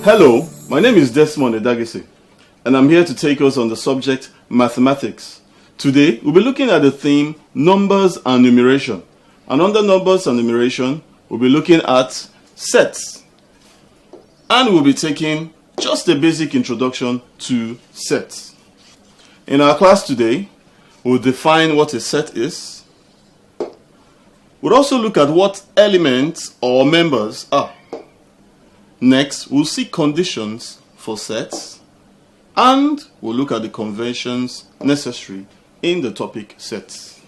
Hello, my name is Desmond Edagisi, and I'm here to take us on the subject mathematics. Today, we'll be looking at the theme numbers and numeration. And under numbers and numeration, we'll be looking at sets. And we'll be taking just a basic introduction to sets. In our class today, we'll define what a set is. We'll also look at what elements or members are. Next, we'll see conditions for sets, and we'll look at the conventions necessary in the topic sets.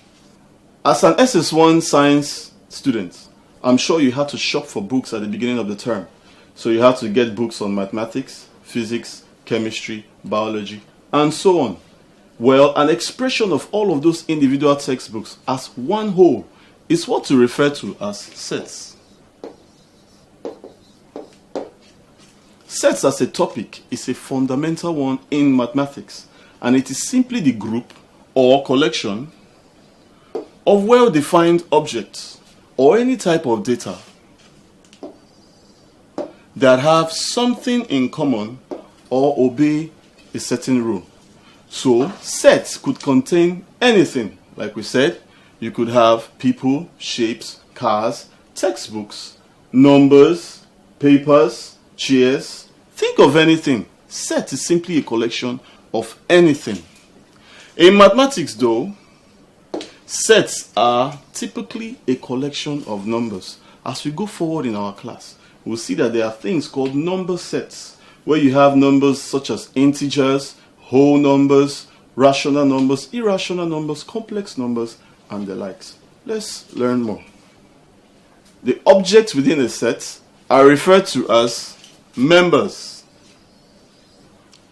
As an SS1 science student, I'm sure you had to shop for books at the beginning of the term. So you had to get books on mathematics, physics, chemistry, biology, and so on. Well, an expression of all of those individual textbooks as one whole is what we refer to as sets. Sets as a topic is a fundamental one in mathematics, and it is simply the group or collection of well-defined objects or any type of data that have something in common or obey a certain rule. So sets could contain anything. Like we said, you could have people, shapes, cars, textbooks, numbers, papers, chairs. Think of anything. Set is simply a collection of anything. In mathematics though, sets are typically a collection of numbers. As we go forward in our class, we'll see that there are things called number sets, where you have numbers such as integers, whole numbers, rational numbers, irrational numbers, complex numbers, and the likes. Let's learn more. The objects within a set are referred to as members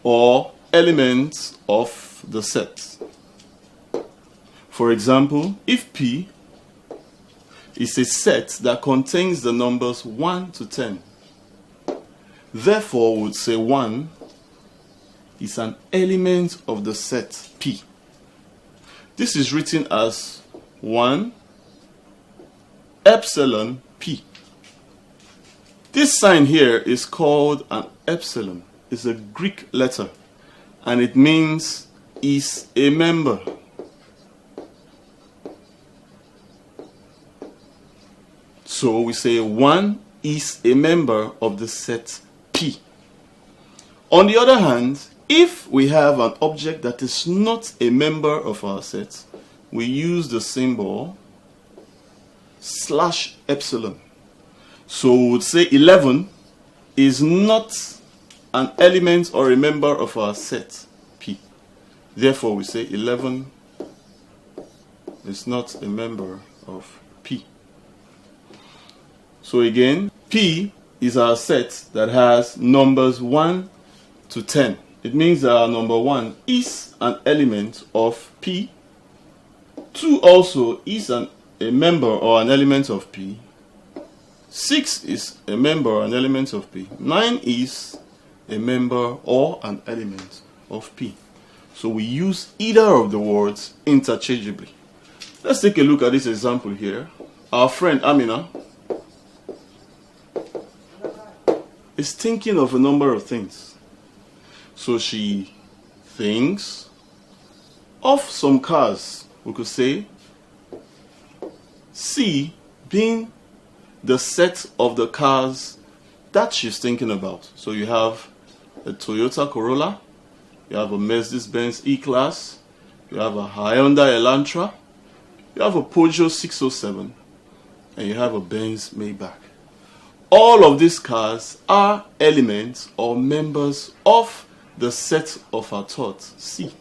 or elements of the set. For example, if P is a set that contains the numbers 1 to 10, therefore we would say 1 is an element of the set P. This is written as 1 epsilon P. This sign here is called an epsilon. It's a Greek letter, and it means is a member. So we say 1 is a member of the set P. On the other hand, if we have an object that is not a member of our set, we use the symbol /epsilon. So we would say 11 is not an element or a member of our set P. Therefore, we say 11 is not a member of P. So again, P is our set that has numbers 1 to 10. It means that our number 1 is an element of P. 2 also is a member or an element of P. 6 is a member or an element of P. 9 is a member or an element of P. So we use either of the words interchangeably. Let's take a look at this example here. Our friend Amina is thinking of a number of things. So she thinks of some cars. We could say C being the set of the cars that she's thinking about. So you have a Toyota Corolla, you have a Mercedes-Benz E-Class, you have a Hyundai Elantra, you have a Peugeot 607, and you have a Benz Maybach. All of these cars are elements or members of the set of her thought, C.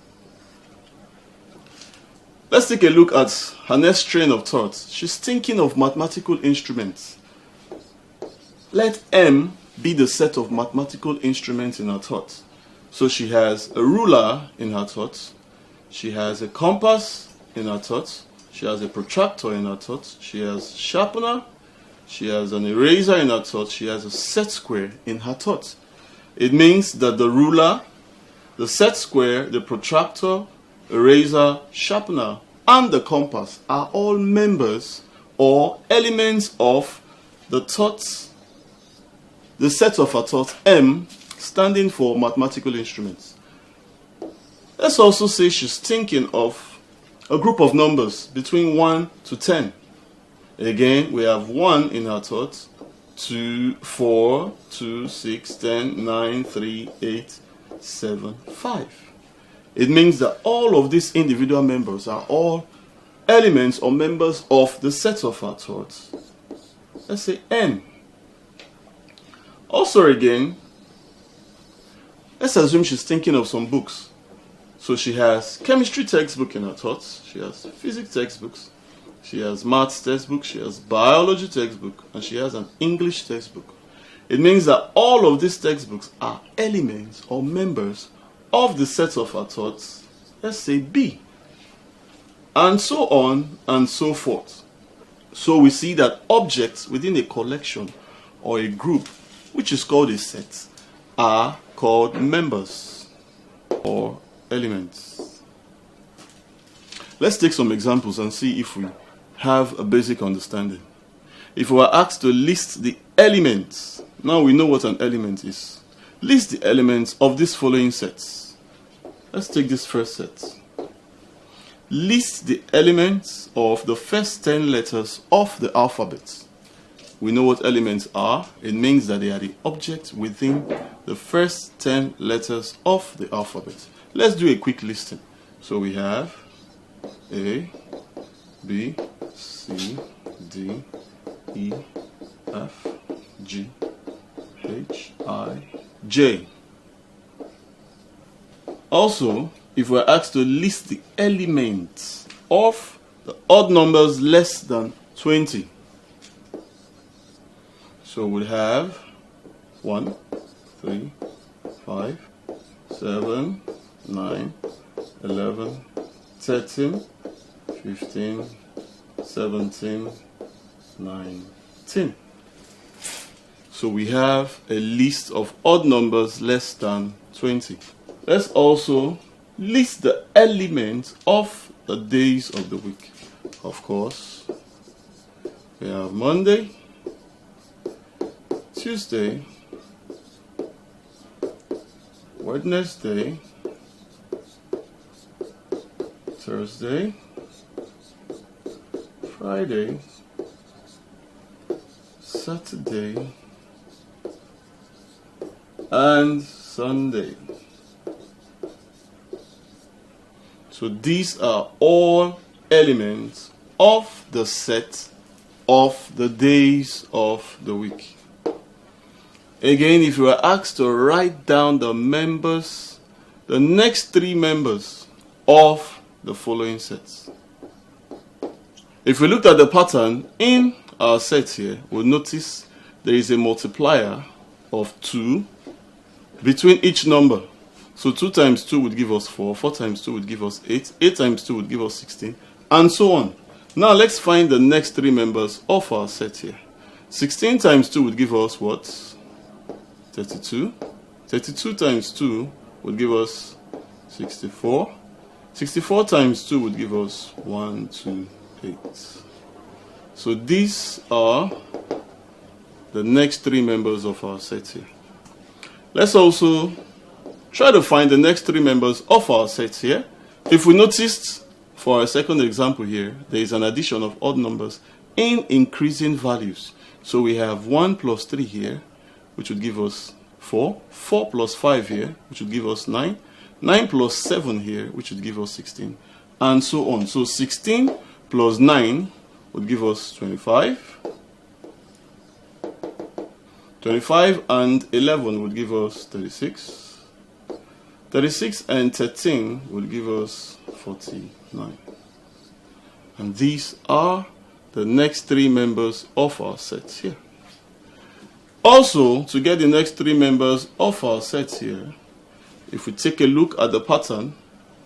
Let's take a look at her next train of thought. She's thinking of mathematical instruments. Let M be the set of mathematical instruments in her thought. So she has a ruler in her thought. She has a compass in her thought. She has a protractor in her thought. She has a sharpener. She has an eraser in her thought. She has a set square in her thought. It means that the ruler, the set square, the protractor, eraser, sharpener, and the compass are all members or elements of the thoughts the set of her thoughts, M, standing for mathematical instruments. Let's also say she's thinking of a group of numbers between 1 to 10. Again, we have 1 in her thoughts, 2, 4, 2, 6, 10, 9, 3, 8, 7, 5. It means that all of these individual members are all elements or members of the set of her thoughts. Let's say N. Also again, let's assume she's thinking of some books. So she has chemistry textbook in her thoughts, she has physics textbooks, she has maths textbook, she has biology textbook, and she has an English textbook. It means that all of these textbooks are elements or members of the set of her thoughts, let's say B. And so on and so forth. So we see that objects within a collection or a group, which is called a set, are called members or elements. Let's take some examples and see if we have a basic understanding. If we are asked to list the elements, now we know what an element is. List the elements of these following sets. Let's take this first set. List the elements of the first 10 letters of the alphabet. We know what elements are. It means that they are the objects within the first 10 letters of the alphabet. Let's do a quick listing. So we have A, B, C, D, E, F, G, H, I, J. Also, if we're asked to list the elements of the odd numbers less than 20, so we'll have 1, 3, 5, 7, 9, 11, 13, 15, 17, 19. So we have a list of odd numbers less than 20. Let's also list the elements of the days of the week. Of course, we have Monday, Tuesday, Wednesday, Thursday, Friday, Saturday, and Sunday. So these are all elements of the set of the days of the week. Again, if you are asked to write down the members, the next 3 members of the following sets. If we look at the pattern in our set here, we'll notice there is a multiplier of 2 between each number. So 2 times 2 would give us 4, 4 times 2 would give us 8, 8 times 2 would give us 16, and so on. Now let's find the next 3 members of our set here. 16 times 2 would give us what? 32. 32 times 2 would give us 64. 64 times 2 would give us 128. So these are the next 3 members of our set here. Let's also try to find the next 3 members of our set here. If we noticed for our second example here, there is an addition of odd numbers in increasing values. So we have 1 plus 3 here, which would give us 4. 4 plus 5 here, which would give us 9. 9 plus 7 here, which would give us 16, and so on. So 16 plus 9 would give us 25. 25 and 11 would give us 36. 36 and 13 would give us 49. And these are the next 3 members of our set here. Also, to get the next 3 members of our set here, if we take a look at the pattern,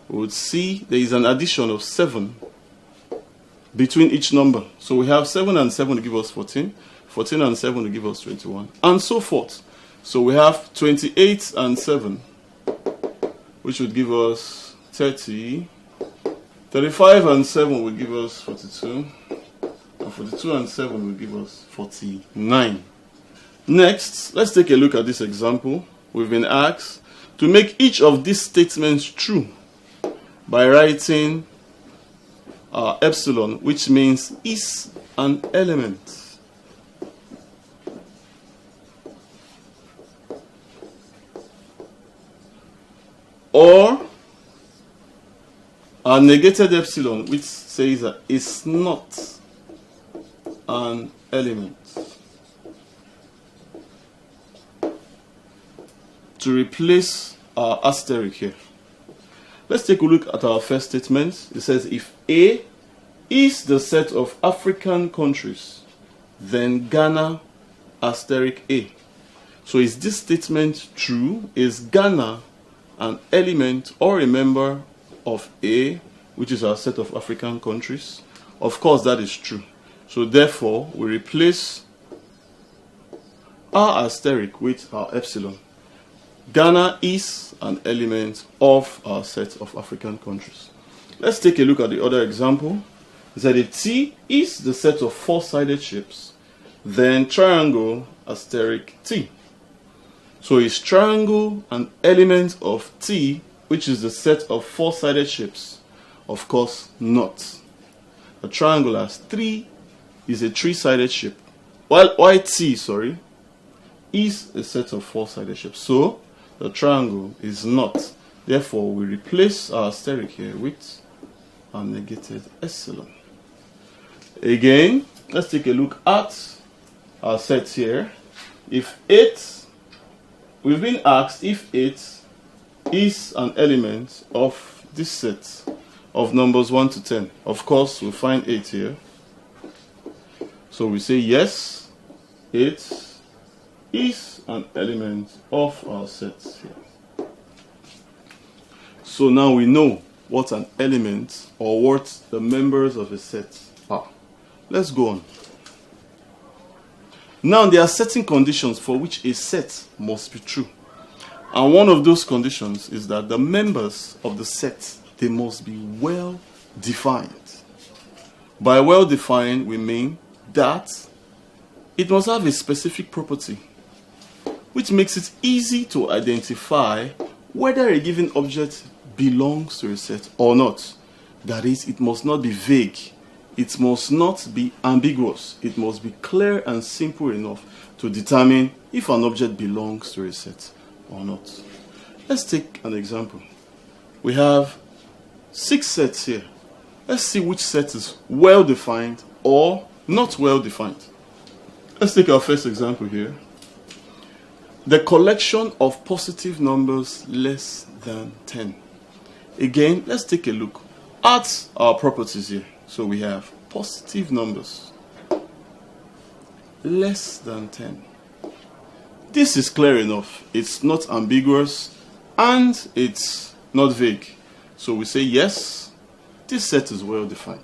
we would see there is an addition of 7 between each number. So we have 7 and 7 to give us 14, 14 and 7 to give us 21, and so forth. So we have 28 and 7, which would give us 30, 35 and 7 would give us 42, and 42 and 7 would give us 49. Next, let's take a look at this example. We've been asked to make each of these statements true by writing epsilon, which means is an element. Or a negated epsilon, which says that it's not an element. To replace our asterisk here, let's take a look at our first statement. It says if A is the set of African countries, then Ghana asterisk A. So is this statement true? Is Ghana an element or a member of A, which is our set of African countries? Of course, that is true. So therefore, we replace our asterisk with our epsilon. Ghana is an element of our set of African countries. Let's take a look at the other example. It said if T is the set of four-sided shapes, then triangle asterisk T. So is triangle an element of T, which is the set of four-sided shapes? Of course not. A triangle is a three-sided shape, while T, is a set of four-sided shapes. So the triangle is not. Therefore, we replace our asterisk here with a negative epsilon. Again, let's take a look at our sets here. If 8, we've been asked if 8 is an element of this set of numbers 1 to 10. Of course, we'll find 8 here. So we say yes, 8 is an element of our sets here. So now we know what an element or what the members of a set are. Let's go on. Now there are certain conditions for which a set must be true. And one of those conditions is that the members of the set, they must be well defined. By well defined, we mean that it must have a specific property which makes it easy to identify whether a given object belongs to a set or not. That is, it must not be vague. It must not be ambiguous. It must be clear and simple enough to determine if an object belongs to a set or not. Let's take an example. We have 6 sets here. Let's see which set is well defined or not well defined. Let's take our first example here. The collection of positive numbers less than 10. Again, let's take a look at our properties here. So we have positive numbers less than 10. This is clear enough. It's not ambiguous and it's not vague. So we say yes, this set is well defined.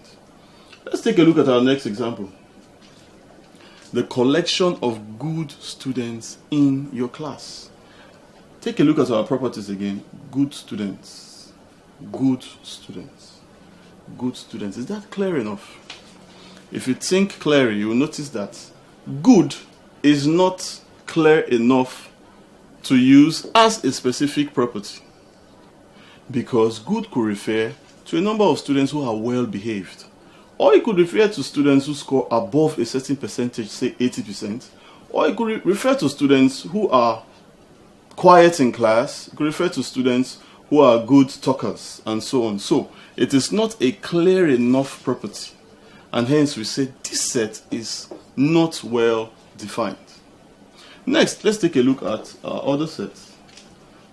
Let's take a look at our next example. The collection of good students in your class. Take a look at our properties again. Good students. Good students. Good students. Is that clear enough? If you think clearly, you will notice that good is not clear enough to use as a specific property, because good could refer to a number of students who are well behaved, or it could refer to students who score above a certain percentage, say 80%, or it could refer to students who are quiet in class. It could refer to students who are good talkers, and so on. So it is not a clear enough property, and hence we say this set is not well defined. Next, let's take a look at our other sets.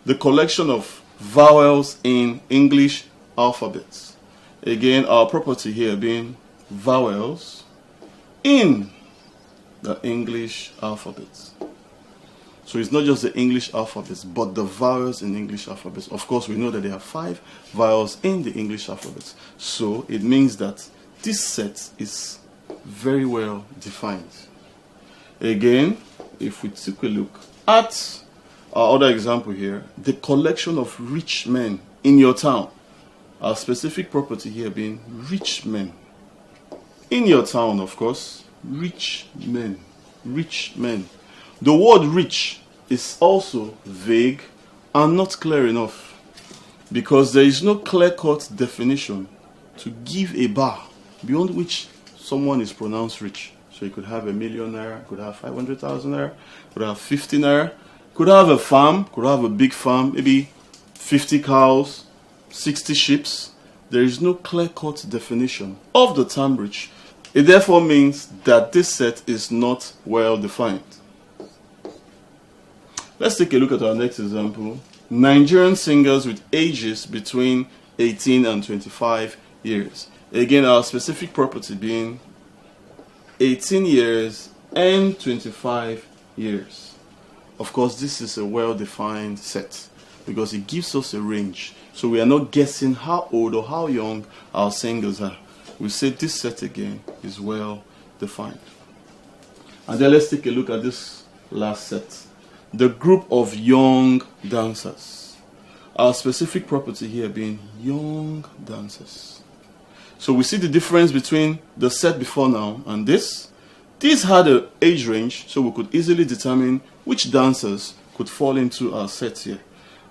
The collection of vowels in English alphabets. Again, our property here being vowels in the English alphabet. So it's not just the English alphabet, but the vowels in English alphabet. Of course, we know that there are 5 vowels in the English alphabet. So it means that this set is very well defined. Again, if we take a look at our other example here, the collection of rich men in your town. Our specific property here being rich men. In your town, of course, rich men. Rich men. The word rich is also vague and not clear enough because there is no clear-cut definition to give a bar beyond which someone is pronounced rich. So you could have a million naira, could have 500,000 naira, could have 50 naira, could have a farm, could have a big farm, maybe 50 cows, 60 sheep. There is no clear-cut definition of the term rich. It therefore means that this set is not well defined. Let's take a look at our next example. Nigerian singers with ages between 18 and 25 years. Again, our specific property being 18 years and 25 years. Of course, this is a well-defined set because it gives us a range. So we are not guessing how old or how young our singers are. We say this set again is well-defined. And then let's take a look at this last set. The group of young dancers. Our specific property here being young dancers. So we see the difference between the set before now and this. This had an age range, so we could easily determine which dancers could fall into our set here.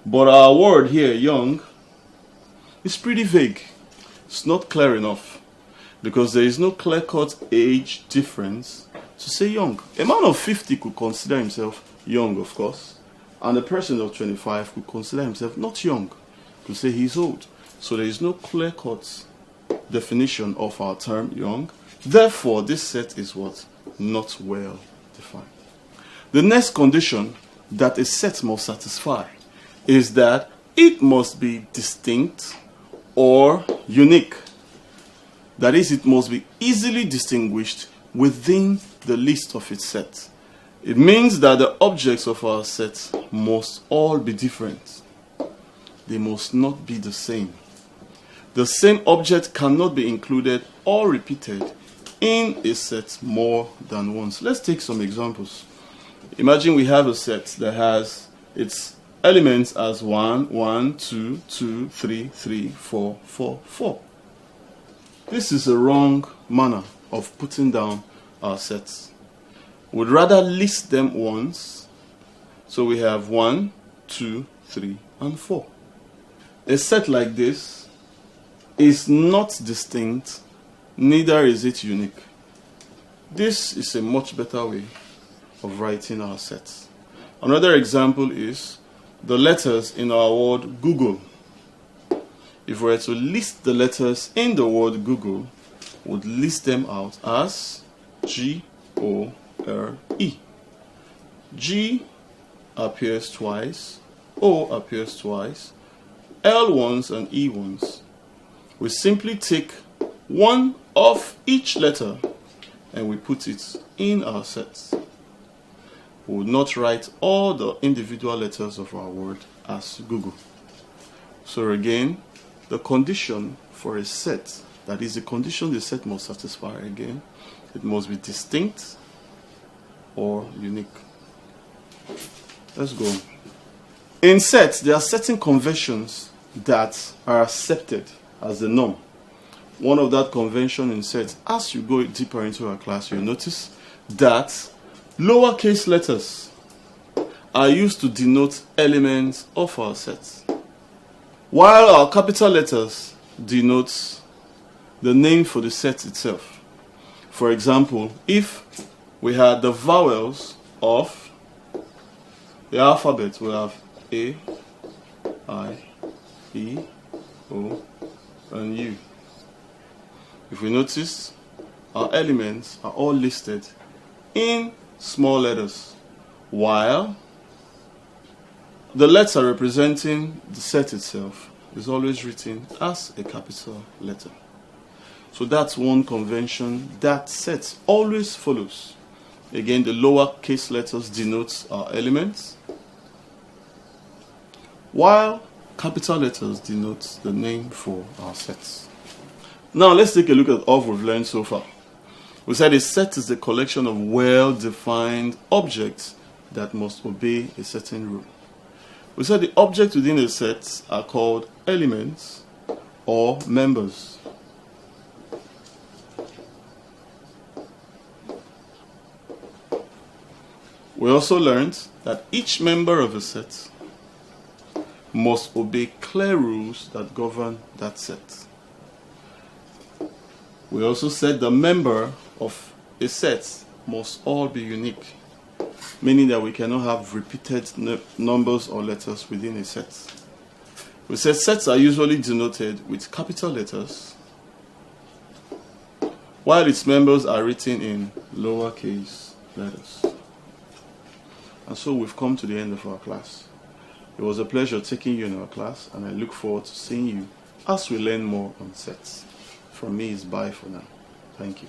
But our word here, young, is pretty vague. It's not clear enough because there is no clear-cut age difference to say young. A man of 50 could consider himself young, of course, and a person of 25 could consider himself not young, could say he's old. So there is no clear-cut definition of our term young. Therefore, this set is what? Not well defined. The next condition that a set must satisfy is that it must be distinct or unique. That is, it must be easily distinguished within the list of its set. It means that the objects of our set must all be different. They must not be the same. The same object cannot be included or repeated in a set more than once. Let's take some examples. Imagine we have a set that has its elements as 1, 1, 2, 2, 3, 3, 4, 4, 4. This is a wrong manner of putting down our sets. We'd rather list them once. So we have 1, 2, 3, and 4. A set like this is not distinct, neither is it unique. This is a much better way of writing our sets. Another example is the letters in our word Google. If we were to list the letters in the word Google, we'd list them out as G-O-R-E. G appears twice, O appears twice, L once and E once. We simply take one of each letter and we put it in our sets. We would not write all the individual letters of our word as Google. So again, the condition for a set, that is the condition the set must satisfy again, it must be distinct or unique. Let's go. In sets, there are certain conventions that are accepted as the norm. One of that convention in sets, as you go deeper into our class, you'll notice that lowercase letters are used to denote elements of our sets, while our capital letters denote the name for the set itself. For example, if we had the vowels of the alphabet, we have A, I, E, O, and U. If we notice, our elements are all listed in small letters, while the letter representing the set itself is always written as a capital letter. So that's one convention that set always follows. Again, the lowercase letters denote our elements, while capital letters denote the name for our sets. Now let's take a look at all we've learned so far. We said a set is a collection of well-defined objects that must obey a certain rule. We said the objects within a set are called elements or members. We also learned that each member of a set must obey clear rules that govern that set. We also said the member of a set must all be unique, meaning that we cannot have repeated numbers or letters within a set. We said sets are usually denoted with capital letters, while its members are written in lowercase letters. And so we've come to the end of our class. It was a pleasure taking you in our class, and I look forward to seeing you as we learn more on sets. From me is bye for now. Thank you.